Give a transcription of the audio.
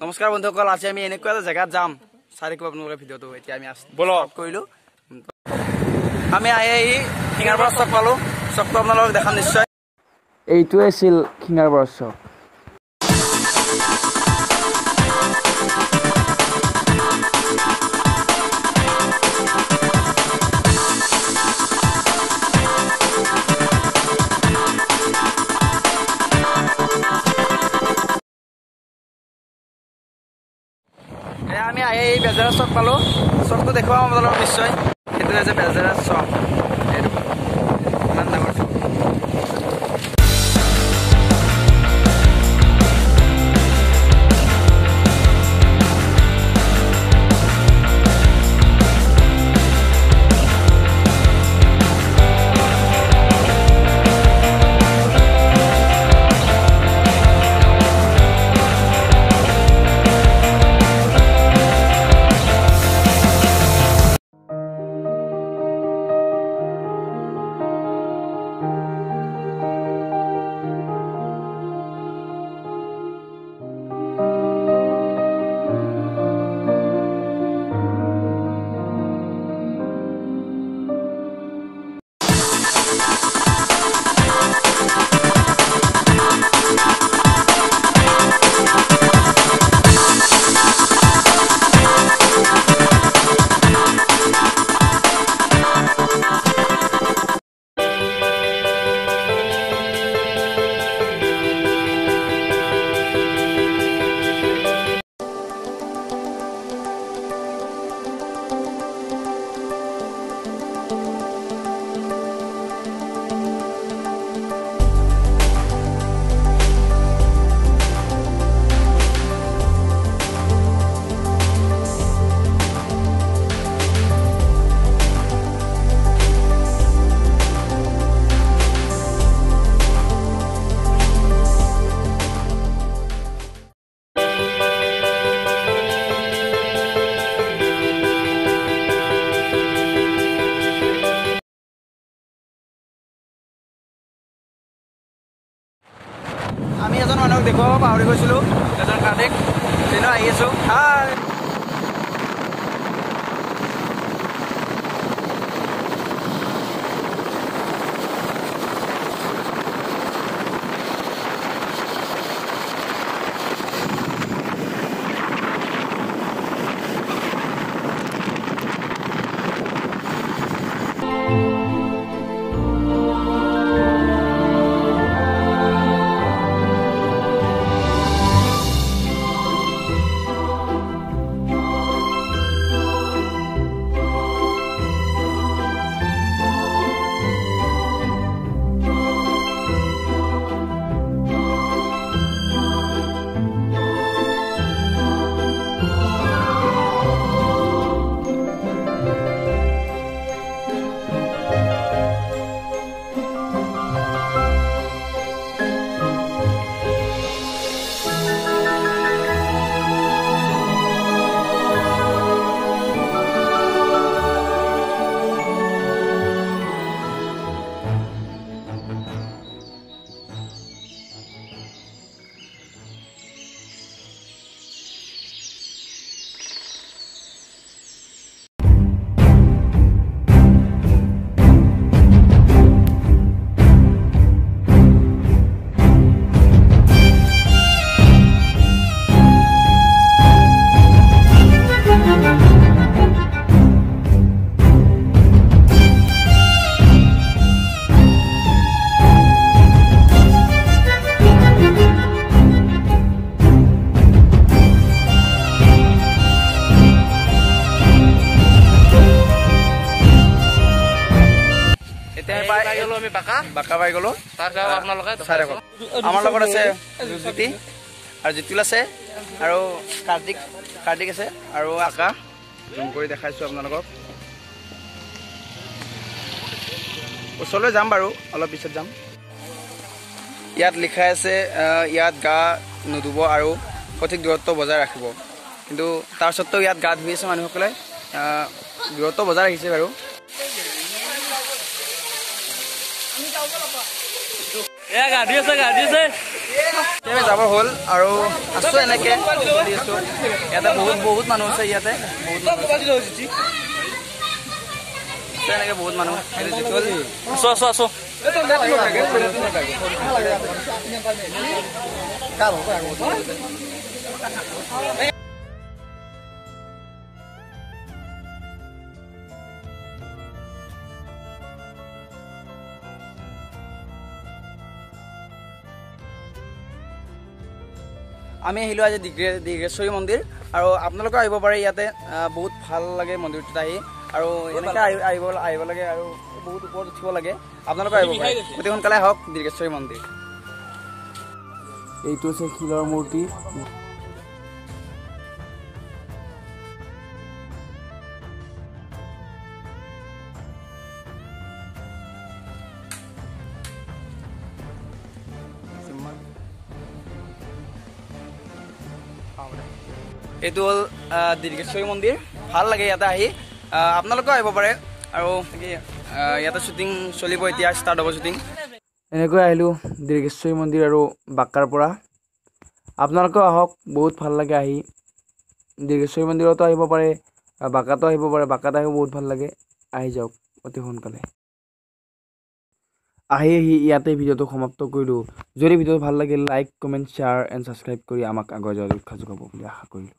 নমস্কাৰ বন্ধুসকল, আজি আমি এনেকুৱা এটা জেগাত যাম। চাই থাকিব আপোনালোকে ভিডিঅ'টো। এতিয়া আমি ব্লগ কৰিলোঁ। আমি আহি শিঙাৰপাৰা চক পালোঁ। চকটো আপোনালোকক দেখাম নিশ্চয়। এইটোৱে আছিল শিঙাৰপাৰা চক। আমি আহি বেজেৰা চক পালোঁ। চকটো দেখুৱাম আপোনালোকক নিশ্চয়। সেইটো হৈছে বেজেৰা চক। এইটো ইমান ডাঙৰ চক। আমি এজন মানুহক দেখুৱাব পাহৰি গৈছিলোঁ। এজন কাৰ্ডিক ট্ৰেইনত আহি আছোঁ। হাই বাঁকা পাই গ'লো। আমাৰ লগত আছে জ্যোতি আৰু জিতুল আছে আৰু কাৰ্তিক আছে আৰু আকা। জুম কৰি দেখাইছোঁ আপোনালোকক। ওচৰলৈ যাম বাৰু, অলপ পিছত যাম। ইয়াত লিখা আছে ইয়াত গা নুধুব আৰু সঠিক দূৰত্ব বজাই ৰাখিব। কিন্তু তাৰ সত্ত্বেও ইয়াত গা ধুই আছে মানুহসকলে। দূৰত্ব বজাই ৰাখিছে বাৰু। আমি যাব হ'ল আৰু আছো এনেকে চলি আছো ইয়াতে বহুত মানুহ আছে ইয়াতে এনেকে বহুত মানুহ আছো আমি আহিলোঁ আজি দীৰ্ঘেশ্বৰী মন্দিৰ আৰু আপোনালোকে আহিব পাৰে ইয়াতে বহুত ভাল লাগে মন্দিৰটোত আহি আৰু এনেকৈ আহিব লাগে আৰু বহুত ওপৰত উঠিব লাগে আপোনালোকে আহিব পাৰে অতি সোনকালে আহক দীৰ্ঘেশ্বৰী মন্দিৰ এইটো হৈছে শিলৰ মূৰ্তি এইটো হ'ল দীৰ্ঘেশ্বৰী মন্দিৰ ভাল লাগে ইয়াতে আহি আপোনালোকেও আহিব পাৰে আৰু ইয়াতে শ্বুটিং চলিব এতিয়া ষ্টাৰ্ট হ'ব শ্বুটিং এনেকৈ আহিলোঁ দীৰ্ঘেশ্বৰী মন্দিৰ আৰু বাক্কাৰ পৰা আপোনালোকেও আহক বহুত ভাল লাগে আহি দীৰ্ঘেশ্বৰী মন্দিৰতো আহিব পাৰে বাক্কাতো আহিব পাৰে বাক্কাত আহিও বহুত ভাল লাগে আহি যাওক অতি সোনকালে আহি ইয়াতে ভিডিঅ'টো সমাপ্ত কৰিলোঁ যদি ভিডিঅ'টো ভাল লাগিল like comment share and subscribe কৰি আমাক আগুৱাই যোৱাত উৎসাহ যোগাব বুলি আশা কৰিলোঁ